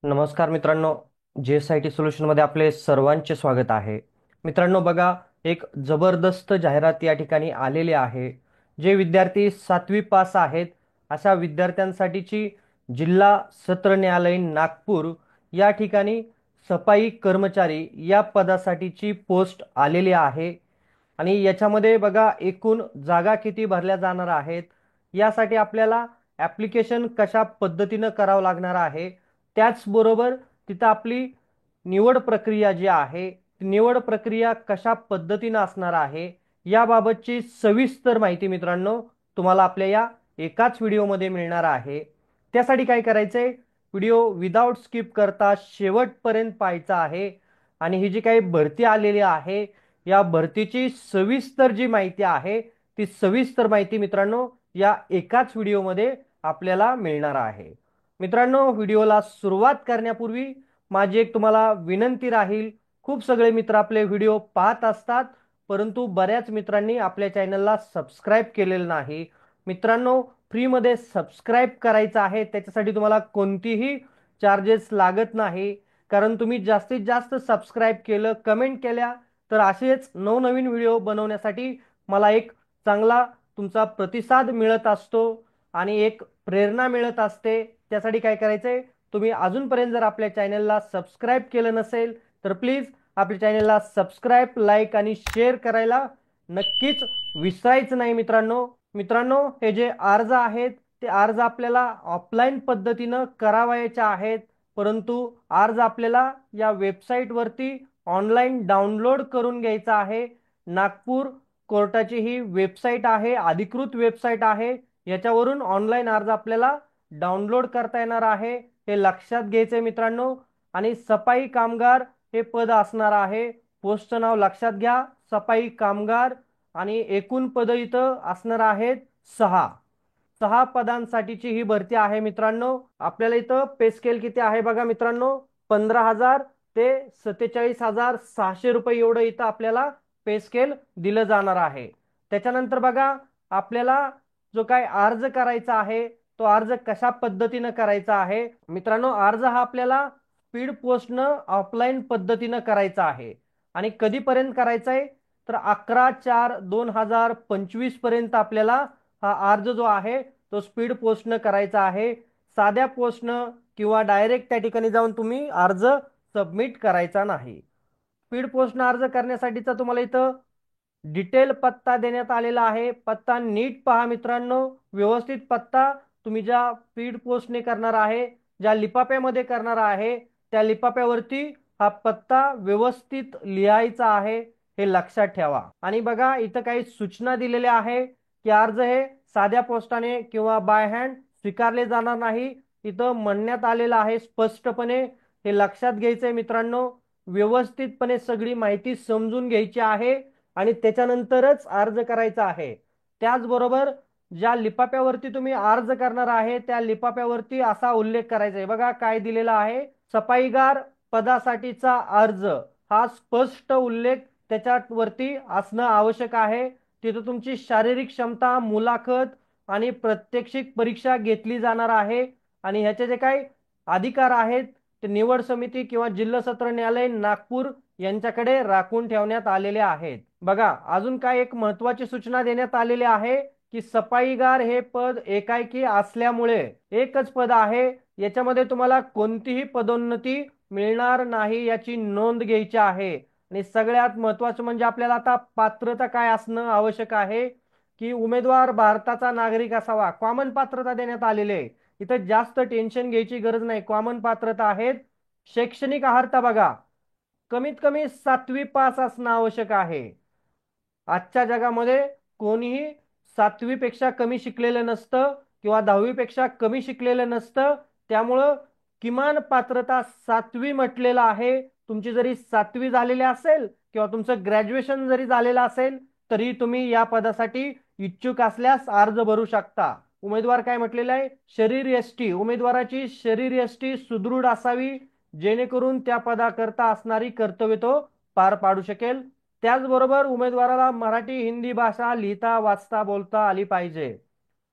नमस्कार मित्रांनो. JSIT सोल्युशनमध्ये आपले सर्वांचे स्वागत आहे. मित्रांनो बघा, एक जबरदस्त जाहिरात या ठिकाणी आलेली आहे. जे विद्यार्थी 7वी पास आहेत अशा विद्यार्थ्यांसाठीची जिल्हा सत्र न्यायालय नागपूर या ठिकाणी सफाई कर्मचारी या पदासाठीची पोस्ट आलेली आहे. आणि याच्यामध्ये बघा एकूण जागा किती भरल्या जाणार आहेत, यासाठी आपल्याला ॲप्लिकेशन कशा पद्धतीनं करावं लागणार आहे, त्याचबरोबर तिथं आपली निवड प्रक्रिया जी आहे ती निवड प्रक्रिया कशा पद्धतीनं असणार आहे याबाबतची सविस्तर माहिती मित्रांनो तुम्हाला आपल्या या एकाच व्हिडिओमध्ये मिळणार आहे. त्यासाठी काय करायचंय, व्हिडिओ विदाउट स्किप करता शेवटपर्यंत पाहायचा आहे. आणि ही जी काही भरती आलेली आहे या भरतीची सविस्तर जी माहिती आहे ती सविस्तर माहिती मित्रांनो या एकाच व्हिडिओमध्ये आपल्याला मिळणार आहे. मित्रांनो, व्हिडिओला सुरुवात करण्यापूर्वी माझी एक तुम्हाला विनंती राहील. खूप सगळे मित्र आपले व्हिडिओ पाहत असतात, परंतु बऱ्याच मित्रांनी आपल्या चॅनलला सबस्क्राईब केलेलं नाही. मित्रांनो, फ्रीमध्ये सबस्क्राईब करायचं आहे. त्याच्यासाठी तुम्हाला कोणतीही चार्जेस लागत नाही. कारण तुम्ही जास्तीत जास्त सबस्क्राईब केलं, कमेंट केल्या, तर असेच नवनवीन व्हिडिओ बनवण्यासाठी मला एक चांगला तुमचा प्रतिसाद मिळत असतो आणि एक प्रेरणा मिळत असते. त्यासाठी काय करायचंय, तुम्ही अजूनपर्यंत जर आपल्या चॅनलला सबस्क्राईब केलं नसेल तर प्लीज आपल्या चॅनलला सबस्क्राईब, लाईक आणि शेअर करायला नक्कीच विसरायचं नाही मित्रांनो. मित्रांनो, हे जे अर्ज आहेत ते अर्ज आपल्याला ऑफलाईन पद्धतीनं करावायचे आहेत, परंतु अर्ज आपल्याला या वेबसाईटवरती ऑनलाईन डाउनलोड करून घ्यायचा आहे. नागपूर कोर्टाची ही वेबसाईट आहे, अधिकृत वेबसाईट आहे. याच्यावरून ऑनलाईन अर्ज आपल्याला डाउनलोड करता येणार आहे, हे लक्षात घ्यायचंय मित्रांनो. आणि सफाई कामगार हे पद असणार आहे. पोस्टचं नाव लक्षात घ्या, सफाई कामगार. आणि एकूण पद इथं असणार आहेत 6 पदांसाठीची ही भरती आहे मित्रांनो. आपल्याला इथं पे स्केल किती आहे बघा मित्रांनो, 15,000 ते 47,600 रुपये एवढं इथं आपल्याला पे स्केल दिलं जाणार आहे. त्याच्यानंतर बघा, आपल्याला जो काय अर्ज करायचा आहे तो अर्ज कशा पद्धतीनं करायचा आहे मित्रांनो. अर्ज हा आपल्याला स्पीड पोस्टनं ऑफलाईन पद्धतीनं करायचा आहे. आणि कधीपर्यंत करायचा आहे, तर 11/4/2025 पर्यंत आपल्याला हा अर्ज जो आहे तो स्पीड पोस्टनं करायचा आहे. साध्या पोस्टनं किंवा डायरेक्ट त्या ठिकाणी जाऊन तुम्ही अर्ज सबमिट करायचा नाही. स्पीड पोस्टनं अर्ज करण्यासाठीचा तुम्हाला इथं डिटेल पत्ता देण्यात आलेला आहे. पत्ता नीट पहा मित्रांनो, व्यवस्थित पत्ता. तुम्ही ज्या स्पीड पोस्टने करणार आहे, ज्या लिफाफ्यामध्ये करणार आहे, त्या लिफाफ्यावरती हा पत्ता व्यवस्थित लिहायचा आहे, हे लक्षात ठेवा. आणि बघा, इथं काही सूचना दिलेल्या आहे की अर्ज हे साध्या पोस्टाने किंवा बाय हँड स्वीकारले जाणार नाही. इथं म्हणण्यात आलेलं आहे स्पष्टपणे, हे लक्षात घ्यायचंय मित्रांनो. व्यवस्थितपणे सगळी माहिती समजून घ्यायची आहे आणि त्याच्यानंतरच अर्ज करायचा आहे. त्याचबरोबर ज्या लिफाफ्यावरती तुम्ही अर्ज करणार आहे त्या लिफाफ्यावरती असा उल्लेख करायचा आहे, बघा काय दिलेला आहे, सफाईगार पदासाठीचा अर्ज, हा स्पष्ट उल्लेख त्याच्यावरती असणं आवश्यक आहे. तिथं तुमची शारीरिक क्षमता, मुलाखत आणि प्रात्यक्षिक परीक्षा घेतली जाणार आहे. आणि ह्याचे जे काही अधिकार आहेत ते निवड समिती किंवा जिल्हा सत्र न्यायालय नागपूर यांच्याकडे राखून ठेवण्यात आलेले आहेत. बघा, अजून काय एक महत्वाची सूचना देण्यात आलेली आहे की सफाईगार हे पद एकाएकी असल्यामुळे एकच पद आहे, याच्यामध्ये तुम्हाला कोणतीही पदोन्नती मिळणार नाही याची नोंद घ्यायची आहे. आणि सगळ्यात महत्वाचं म्हणजे आपल्याला आता पात्रता काय असणं आवश्यक आहे की उमेदवार भारताचा नागरिक असावा. कॉमन पात्रता देण्यात आलेली आहे, इथं जास्त टेन्शन घ्यायची गरज नाही. कॉमन पात्रता आहेत. शैक्षणिक अर्हता बघा, कमीत कमी 7वी पास असणं आवश्यक आहे. आजच्या जगामध्ये कोणीही 7वी पेक्षा कमी शिकलेलं नसतं किंवा 10वी पेक्षा कमी शिकलेलं नसतं. त्यामुळं किमान पात्रता 7वी म्हटलेलं आहे. तुमची जरी 7वी झालेली असेल किंवा तुमचं ग्रॅज्युएशन जरी झालेलं असेल तरी तुम्ही या पदासाठी इच्छुक असल्यास अर्ज भरू शकता. उमेदवार काय म्हटलेलं आहे, शरीरयष्टी, उमेदवाराची शरीरयष्टी सुदृढ असावी, जेणेकरून त्या पदाकरता असणारी कर्तव्य तो पार पाडू शकेल. त्याचबरोबर उमेदवाराला मराठी हिंदी भाषा लिहिता वाचता बोलता आली पाहिजे.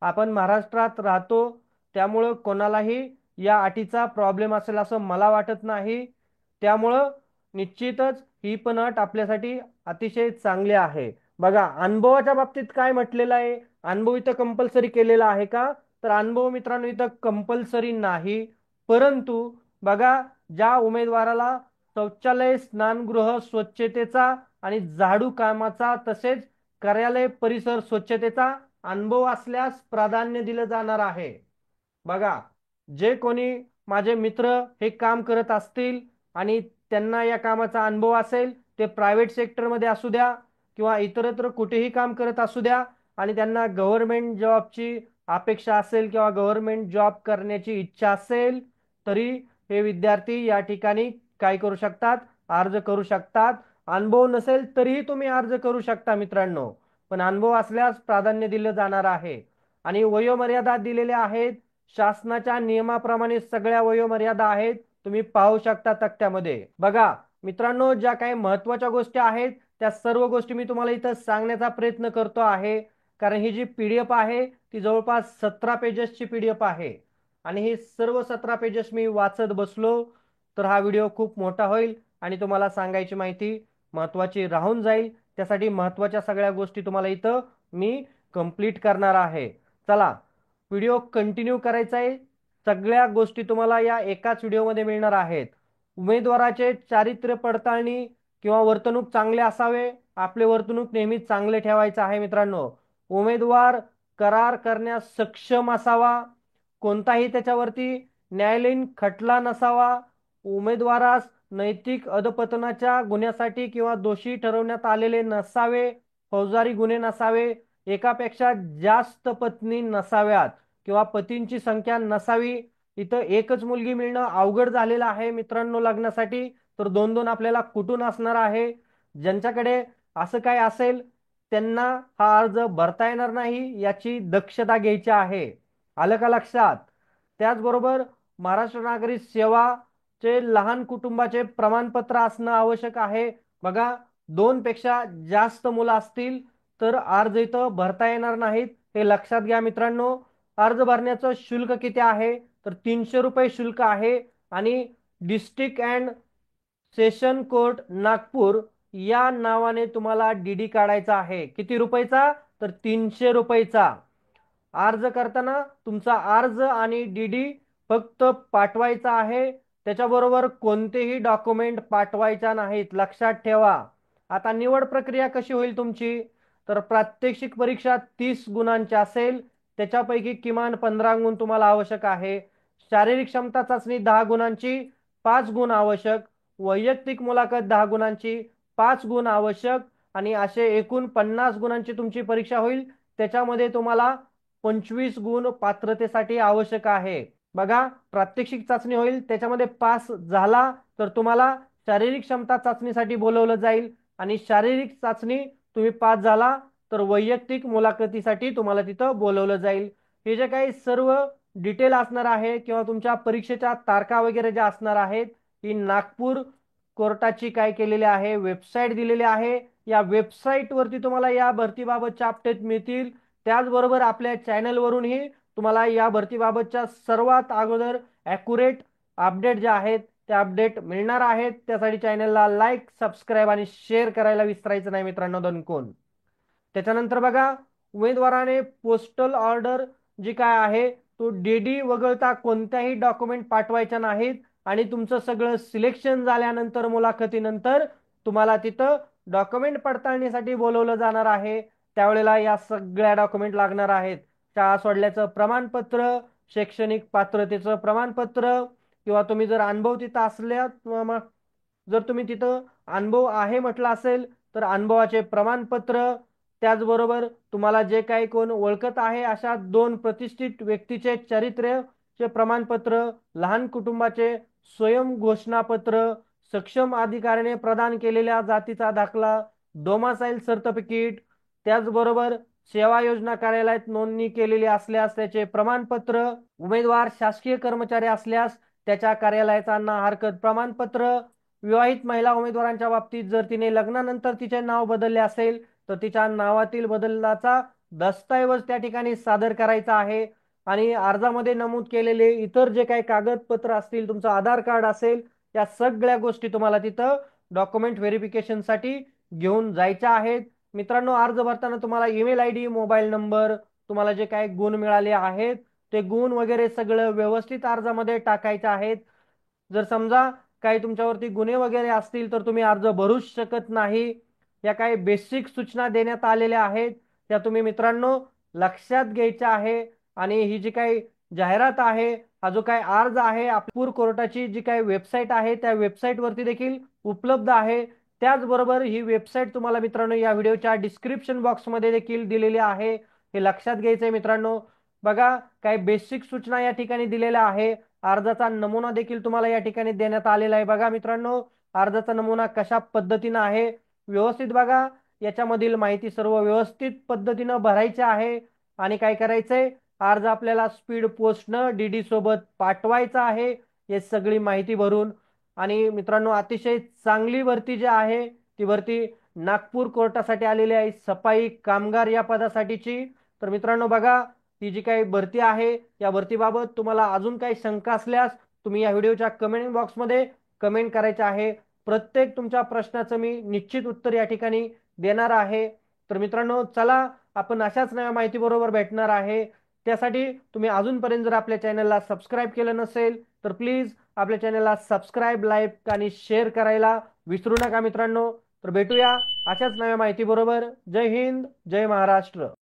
आपण महाराष्ट्रात राहतो, त्यामुळं कोणालाही या अटीचा प्रॉब्लेम असेल असं मला वाटत नाही. त्यामुळं निश्चितच ही पण अट आपल्यासाठी अतिशय चांगली आहे. बघा, अनुभवाच्या बाबतीत काय म्हटलेलं आहे? अनुभव इथं कंपल्सरी केलेला आहे का? तर अनुभव मित्रांनो इथं कंपल्सरी नाही. परंतु बघा, ज्या उमेदवाराला शौचालय, स्नानगृह स्वच्छतेचा आणि झाडू कामाचा तसेच कार्यालय परिसर स्वच्छतेचा अनुभव असल्यास प्राधान्य दिलं जाणार आहे. बघा, जे कोणी माझे मित्र हे काम करत असतील आणि त्यांना या कामाचा अनुभव असेल, ते प्रायव्हेट सेक्टरमध्ये असू द्या किंवा इतरत्र कुठेही काम करत असू द्या आणि त्यांना गव्हर्नमेंट जॉबची अपेक्षा असेल किंवा गव्हर्नमेंट जॉब करण्याची इच्छा असेल, तरी हे विद्यार्थी या ठिकाणी काय करू शकतात? अर्ज करू शकतात. अनुभव नसेल तरीही तुम्ही अर्ज करू शकता मित्रांनो, पण अनुभव असल्यास प्राधान्य दिलं जाणार आहे. आणि वयोमर्यादा दिलेल्या आहेत. शासनाच्या नियमाप्रमाणे सगळ्या वयोमर्यादा आहेत, तुम्ही पाहू शकता तक्त्यामध्ये. बघा मित्रांनो, ज्या काही महत्त्वाच्या गोष्टी आहेत त्या सर्व गोष्टी मी तुम्हाला इथं सांगण्याचा प्रयत्न करतो आहे. कारण ही जी PDF आहे ती जवळपास 17 पेजेसची PDF आहे आणि हे सर्व 17 पेजेस मी वाचत बसलो तर हा व्हिडिओ खूप मोठा होईल आणि तुम्हाला सांगायची माहिती महत्त्वाची राहून जाईल. त्यासाठी महत्त्वाच्या सगळ्या गोष्टी तुम्हाला इथं मी कंप्लीट करणार आहे. चला, व्हिडिओ कंटिन्यू करायचा आहे. सगळ्या गोष्टी तुम्हाला या एकाच व्हिडिओमध्ये मिळणार आहेत. उमेदवाराचे चारित्र्य पडताळणी किंवा वर्तणूक चांगले असावे. आपले वर्तणूक नेहमी चांगले ठेवायचं आहे मित्रांनो. उमेदवार करार करण्यास सक्षम असावा. कोणताही त्याच्यावरती न्यायालयीन खटला नसावा. उमेदवारास नैतिक अधपतनाच्या गुन्ह्यासाठी किंवा दोषी ठरवण्यात आलेले नसावे. फौजदारी गुन्हे नसावे. एकापेक्षा जास्त पत्नी नसाव्यात किंवा पतींची संख्या नसावी. इथं एकच मुलगी मिळणं अवघड झालेलं आहे मित्रांनो लग्नासाठी, तर दोन दोन आपल्याला कुठून असणार आहे? ज्यांच्याकडे असं काय असेल त्यांना हा अर्ज भरता येणार नाही, याची दक्षता घ्यायची आहे. आलं का लक्षात? त्याचबरोबर महाराष्ट्र नागरिक सेवाचे लहान कुटुंबाचे प्रमाणपत्र असणं आवश्यक आहे. बघा, 2 पेक्षा जास्त मुलं असतील तर अर्ज इथं भरता येणार नाहीत, हे लक्षात घ्या मित्रांनो. अर्ज भरण्याचं शुल्क किती आहे? तर 300 रुपये शुल्क आहे आणि district and session court Nagpur या नावाने तुम्हाला DD काढायचा आहे. किती रुपयाचा? तर 300 रुपयाचा. अर्ज करताना तुमचा अर्ज आणि DD फक्त पाठवायचा आहे. त्याच्याबरोबर कोणतेही डॉक्युमेंट पाठवायचा नाहीत, लक्षात ठेवा. आता निवड प्रक्रिया कशी होईल तुमची? तर प्रात्यक्षिक परीक्षा 30 गुणांची असेल, त्याच्यापैकी किमान 15 गुण तुम्हाला आवश्यक आहे. शारीरिक क्षमता चाचणी 10 गुणांची, 5 गुण आवश्यक. वैयक्तिक मुलाखत 10 गुणांची, 5 गुण आवश्यक. आणि असे एकूण 50 गुणांची तुमची परीक्षा होईल. त्याच्यामध्ये तुम्हाला 25 गुण पात्रतेसाठी आवश्यक आहे. बघा, प्रात्यक्षिक चाचणी होईल, त्याच्यामध्ये पास झाला तर तुम्हाला शारीरिक क्षमता चाचणीसाठी बोलवलं जाईल आणि शारीरिक चाचणी तुम्ही पास झाला तर वैयक्तिक मुलाखतीसाठी तुम्हाला तिथं बोलवलं जाईल. हे जे काही सर्व डिटेल असणार आहे किंवा तुमच्या परीक्षेच्या तारखा वगैरे ज्या असणार आहेत, ही नागपूर कोर्टाची काय केलेली आहे, वेबसाईट दिलेली आहे. या वेबसाईटवरती तुम्हाला या भरतीबाबतच्या अपडेट मिळतील. त्याचबरोबर आपल्या चॅनलवरूनही तुम्हाला या भरतीबाबतच्या सर्वात अगोदर ॲक्युरेट अपडेट जे आहेत ते अपडेट मिळणार आहेत. त्यासाठी चॅनलला लाईक, सबस्क्राईब आणि शेअर करायला विसरायचं नाही मित्रांनो, दणकून. त्याच्यानंतर बघा, उमेदवाराने पोस्टल ऑर्डर जी काय आहे तो DD वगळता कोणत्याही डॉक्युमेंट पाठवायच्या नाहीत आणि तुमचं सगळं सिलेक्शन झाल्यानंतर मुलाखतीनंतर तुम्हाला तिथं डॉक्युमेंट पडताळणीसाठी बोलवलं जाणार आहे. त्यावेळेला या सगळ्या डॉक्युमेंट लागणार आहेत. शाळा सोडल्याचं प्रमाणपत्र, शैक्षणिक पात्रतेचं प्रमाणपत्र किंवा तुम्ही जर अनुभव तिथं असल्या, जर तुम्ही तिथं अनुभव आहे म्हटलं असेल तर अनुभवाचे प्रमाणपत्र. त्याचबरोबर तुम्हाला जे काही कोण ओळखत आहे अशा 2 प्रतिष्ठित व्यक्तीचे चरित्र्याचे प्रमाणपत्र, लहान कुटुंबाचे स्वयं घोषणापत्र, सक्षम अधिकाऱ्याने प्रदान केलेल्या जातीचा दाखला, डोमासाईल सर्टिफिकेट, त्याचबरोबर सेवा योजना कार्यालयात नोंदणी केलेली असल्यास त्याचे प्रमाणपत्र, उमेदवार शासकीय कर्मचारी असल्यास त्याच्या कार्यालयाचा ना हरकत प्रमाणपत्र. विवाहित महिला उमेदवारांच्या बाबतीत जर तिने लग्नानंतर तिचे नाव बदलले असेल तर तिच्या नावातील बदलाचा दस्तऐवज त्या ठिकाणी सादर करायचा आहे. आणि अर्जामध्ये नमूद केलेले इतर जे काही कागदपत्र असतील, तुमचं आधार कार्ड असेल, या सगळ्या गोष्टी तुम्हाला तिथं डॉक्युमेंट व्हेरिफिकेशनसाठी घेऊन जायच्या आहेत. मित्रांनो, अर्ज भरताना तुम्हाला email I D, mobile number, तुम्हाला जे काही गुण मिळाले आहेत ते गुण वगैरे सगळं व्यवस्थित अर्जामध्ये टाकायचे आहेत. जर समजा काही तुमच्यावरती गुन्हे वगैरे असतील तर तुम्ही अर्ज भरूच शकत नाही. या काही बेसिक सूचना देण्यात आलेल्या आहेत, त्या तुम्ही मित्रांनो लक्षात घ्यायच्या आहे. आणि ही जी काही जाहिरात आहे, हा जो काही अर्ज आहे, नागपूर कोर्टाची जी काही वेबसाईट आहे त्या वेबसाईट वरती देखील उपलब्ध आहे. त्याचबरोबर ही वेबसाईट तुम्हाला मित्रांनो या व्हिडिओच्या डिस्क्रिप्शन बॉक्समध्ये देखील दिलेली आहे, हे लक्षात घ्यायचंय मित्रांनो. बघा, काही बेसिक सूचना या ठिकाणी दिलेल्या आहे. अर्जाचा नमुना देखील तुम्हाला या ठिकाणी देण्यात आलेला आहे. बघा मित्रांनो, अर्जाचा नमुना कशा पद्धतीनं आहे व्यवस्थित बघा. याच्यामधील माहिती सर्व व्यवस्थित पद्धतीनं भरायची आहे. आणि काय करायचंय, अर्ज आपल्याला स्पीड पोस्टनं डीडी सोबत पाठवायचा आहे, हे सगळी माहिती भरून. आणि मित्रांनो, अतिशय चांगली भरती जी आहे ती भरती नागपूर कोर्टासाठी आलेली आहे, सफाई कामगार या पदासाठीची. तर मित्रांनो बघा, ही जी काही भरती आहे या भरतीबाबत तुम्हाला अजून काही शंका असल्यास तुम्ही या व्हिडिओच्या कमेंट बॉक्समध्ये कमेंट करायचे आहे. प्रत्येक तुमच्या प्रश्नाचं मी निश्चित उत्तर या ठिकाणी देणार आहे. तर मित्रांनो चला, आपण अशाच नव्या माहिती बरोबर भेटणार आहे. त्यासाठी तुम्ही अजूनपर्यंत जर आपल्या चॅनलला सबस्क्राईब केलं नसेल तर प्लीज आपल्या चॅनलला सबस्क्राईब, लाईक आणि शेअर करायला विसरू नका मित्रांनो. तर भेटूया अशाच नव्या माहिती बरोबर. जय हिंद, जय महाराष्ट्र.